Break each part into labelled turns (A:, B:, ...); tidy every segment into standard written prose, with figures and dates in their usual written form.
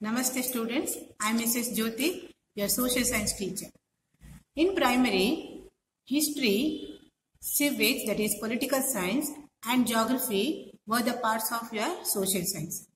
A: Namaste students, I am Mrs. Jyoti, your social science teacher. In primary, history, civics, that is political science, and geography were the parts of your social science.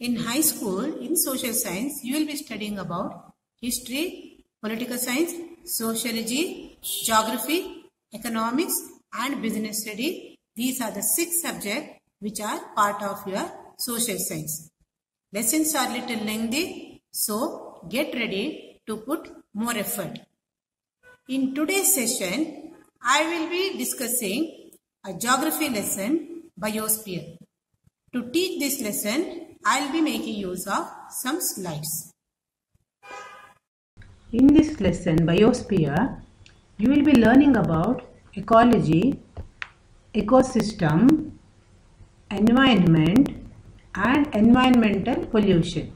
A: In high school, in social science, you will be studying about history, political science, sociology, geography, economics, and business study. These are the 6 subjects which are part of your social science. Lessons are little lengthy, so get ready to put more effort. In today's session, I will be discussing a geography lesson, Biosphere. To teach this lesson, I will be making use of some slides.
B: In this lesson, Biosphere, you will be learning about ecology, ecosystem, environment, and environmental pollution.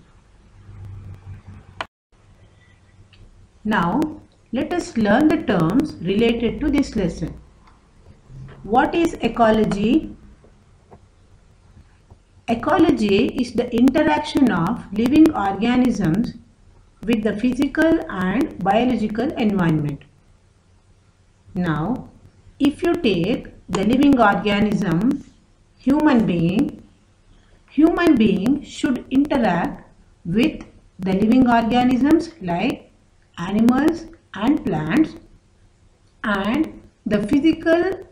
B: Now, let us learn the terms related to this lesson. What is ecology? Ecology is the interaction of living organisms with the physical and biological environment. Now, if you take the living organism, human being should interact with the living organisms like animals and plants and the physical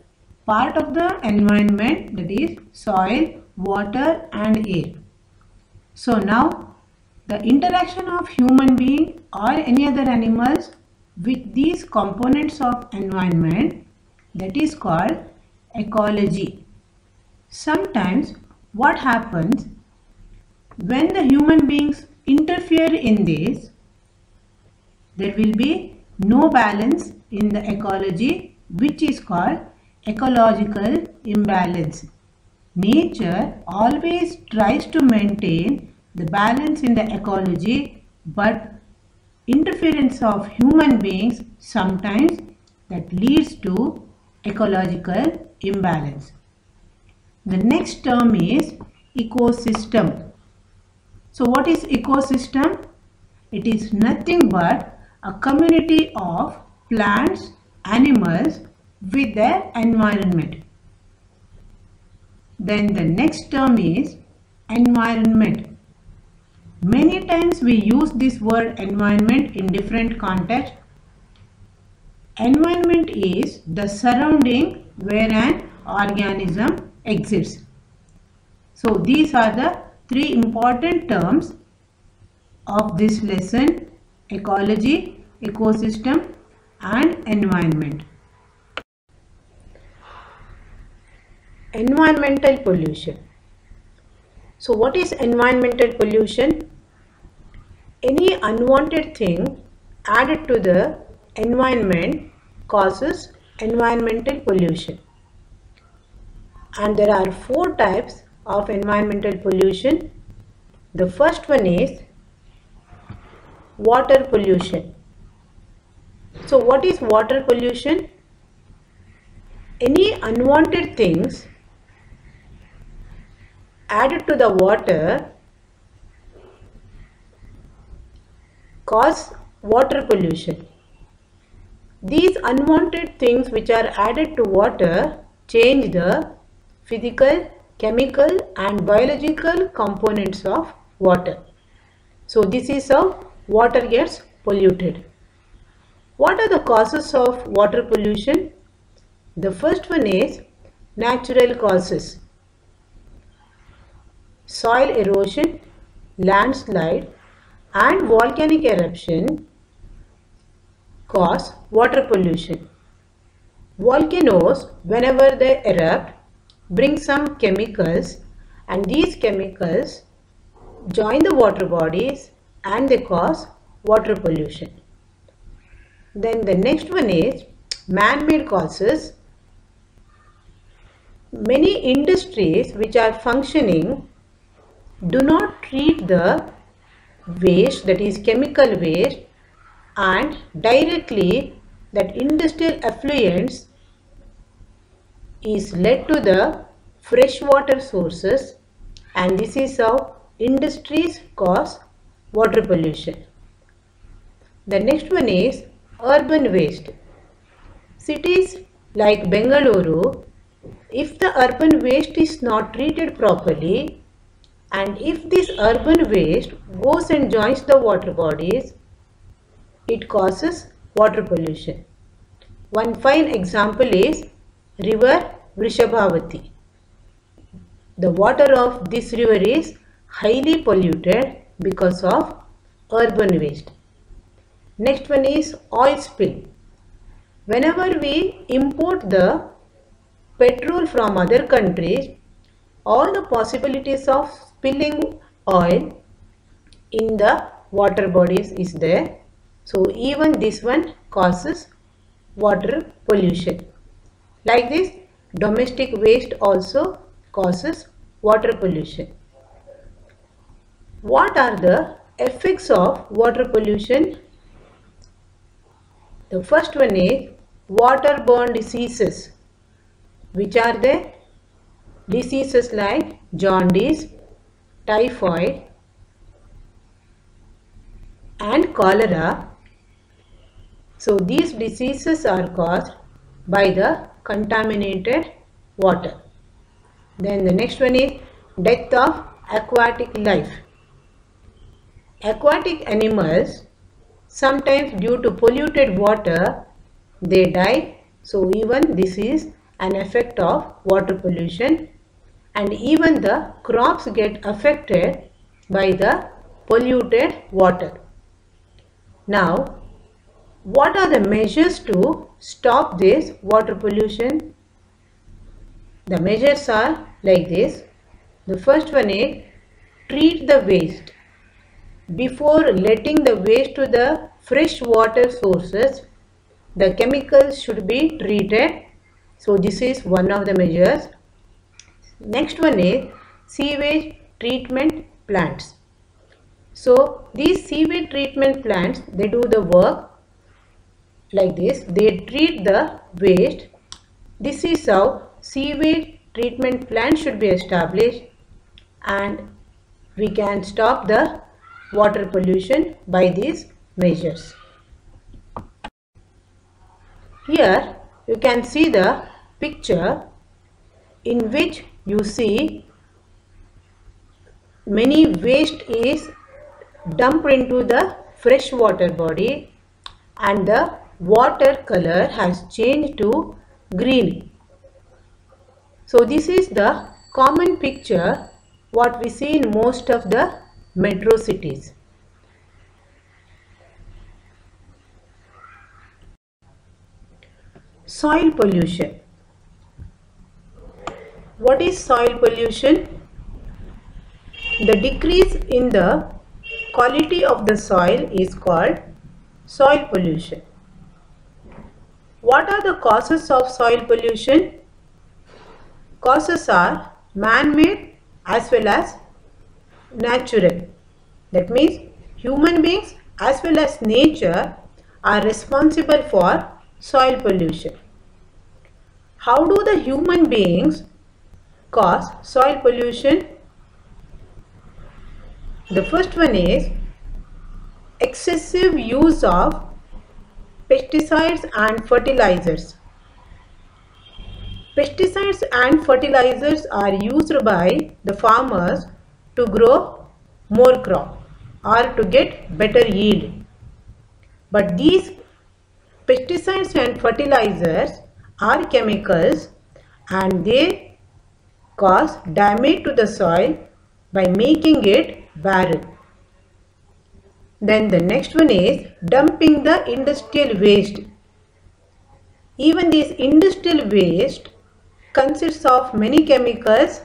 B: part of the environment, that is soil, water and air. So now the interaction of human being or any other animals with these components of environment, that is called ecology. Sometimes what happens when the human beings interfere in this, there will be no balance in the ecology, which is called ecological imbalance. Nature always tries to maintain the balance in the ecology, but interference of human beings sometimes that leads to ecological imbalance. The next term is ecosystem. So what is ecosystem? It is nothing but a community of plants, animals with their environment. Then the next term is environment. Many times we use this word environment in different contexts. Environment is the surrounding where an organism exists. So these are the 3 important terms of this lesson: ecology, ecosystem and environment. Environmental pollution. So what is environmental pollution? Any unwanted thing added to the environment causes environmental pollution. And there are 4 types of environmental pollution. The first one is water pollution. So what is water pollution? Any unwanted things added to the water cause water pollution. These unwanted things which are added to water change the physical, chemical and biological components of water. So this is how water gets polluted. What are the causes of water pollution? The first one is natural causes. Soil erosion, landslide and volcanic eruption cause water pollution. Volcanoes, whenever they erupt, bring some chemicals and these chemicals join the water bodies and they cause water pollution. Then the next one is man-made causes. Many industries which are functioning do not treat the waste, that is chemical waste, and directly that industrial effluents is led to the freshwater sources, and this is how industries cause water pollution. The next one is urban waste. Cities like Bengaluru, if the urban waste is not treated properly, and if this urban waste goes and joins the water bodies, it causes water pollution. One fine example is river Vrishabhavati. The water of this river is highly polluted because of urban waste. Next one is oil spill. Whenever we import the petrol from other countries, all the possibilities of spilling oil in the water bodies is there. So even this one causes water pollution. Like this, domestic waste also causes water pollution. What are the effects of water pollution? The first one is waterborne diseases. Which are the diseases like jaundice, typhoid and cholera. So these diseases are caused by the contaminated water. Then the next one is death of aquatic life. Aquatic animals, sometimes due to polluted water, they die. So even this is an effect of water pollution, and even the crops get affected by the polluted water. Now, what are the measures to stop this water pollution? The measures are like this. The first one is treat the waste. Before letting the waste to the fresh water sources, the chemicals should be treated. So this is one of the measures. Next one is sewage treatment plants. So these sewage treatment plants, they do the work like this. They treat the waste. This is how sewage treatment plant should be established, and we can stop the water pollution by these measures. Here you can see the picture in which you see many waste is dumped into the fresh water body, and the water color has changed to green. So this is the common picture what we see in most of the metro cities. Soil pollution. What is soil pollution? The decrease in the quality of the soil is called soil pollution. What are the causes of soil pollution? Causes are man-made as well as natural. That means human beings as well as nature are responsible for soil pollution. How do the human beings cause soil pollution? The first one is excessive use of pesticides and fertilizers. Pesticides and fertilizers are used by the farmers to grow more crop or to get better yield. But these pesticides and fertilizers are chemicals, and they cause damage to the soil by making it barren. Then the next one is dumping the industrial waste. Even this industrial waste consists of many chemicals,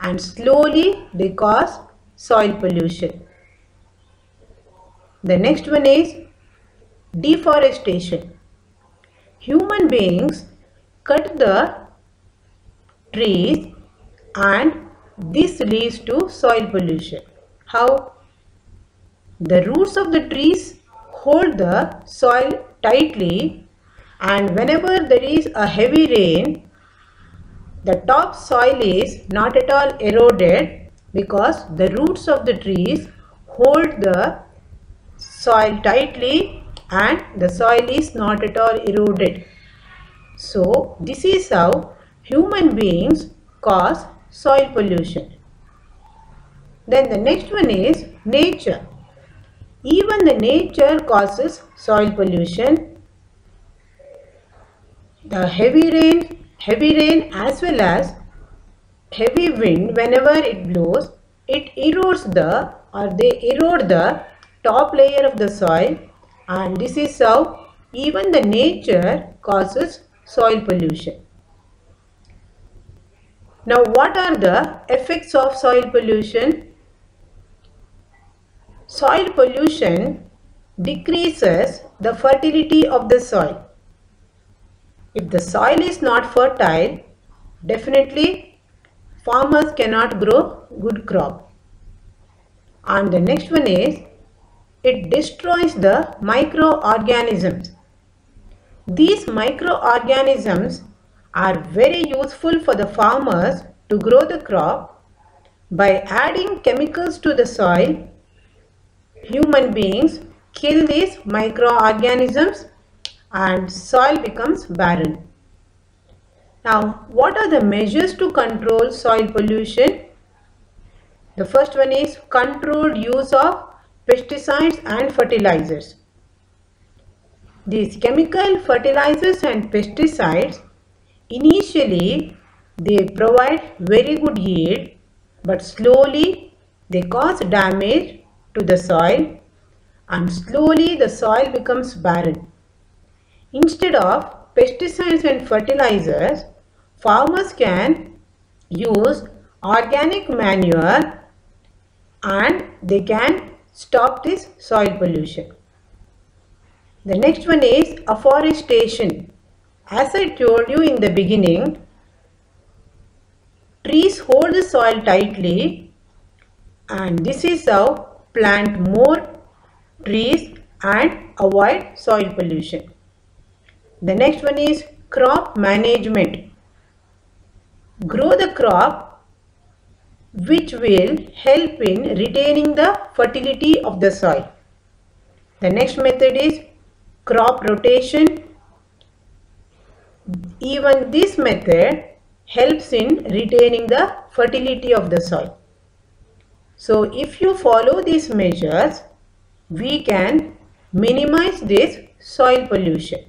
B: and slowly they cause soil pollution. The next one is deforestation. Human beings cut the trees, and this leads to soil pollution. How? The roots of the trees hold the soil tightly, and whenever there is a heavy rain, the top soil is not at all eroded because the roots of the trees hold the soil tightly and the soil is not at all eroded. So this is how human beings cause soil pollution. Then the next one is nature. Even the nature causes soil pollution. The heavy rain as well as heavy wind, whenever it blows, it erodes they erode the top layer of the soil, and this is how even the nature causes soil pollution. Now, what are the effects of soil pollution? Soil pollution decreases the fertility of the soil. If the soil is not fertile, definitely farmers cannot grow good crop. And the next one is, it destroys the microorganisms. These microorganisms are very useful for the farmers to grow the crop. By adding chemicals to the soil, human beings kill these microorganisms and soil becomes barren. Now, what are the measures to control soil pollution? The first one is controlled use of pesticides and fertilizers. These chemical fertilizers and pesticides, initially they provide very good yield, but slowly they cause damage to the soil and slowly the soil becomes barren. Instead of pesticides and fertilizers, farmers can use organic manure and they can stop this soil pollution. The next one is afforestation. As I told you in the beginning, trees hold the soil tightly, and this is how plant more trees and avoid soil pollution. The next one is crop management. Grow the crop which will help in retaining the fertility of the soil. The next method is crop rotation. Even this method helps in retaining the fertility of the soil. So if you follow these measures, we can minimize this soil pollution.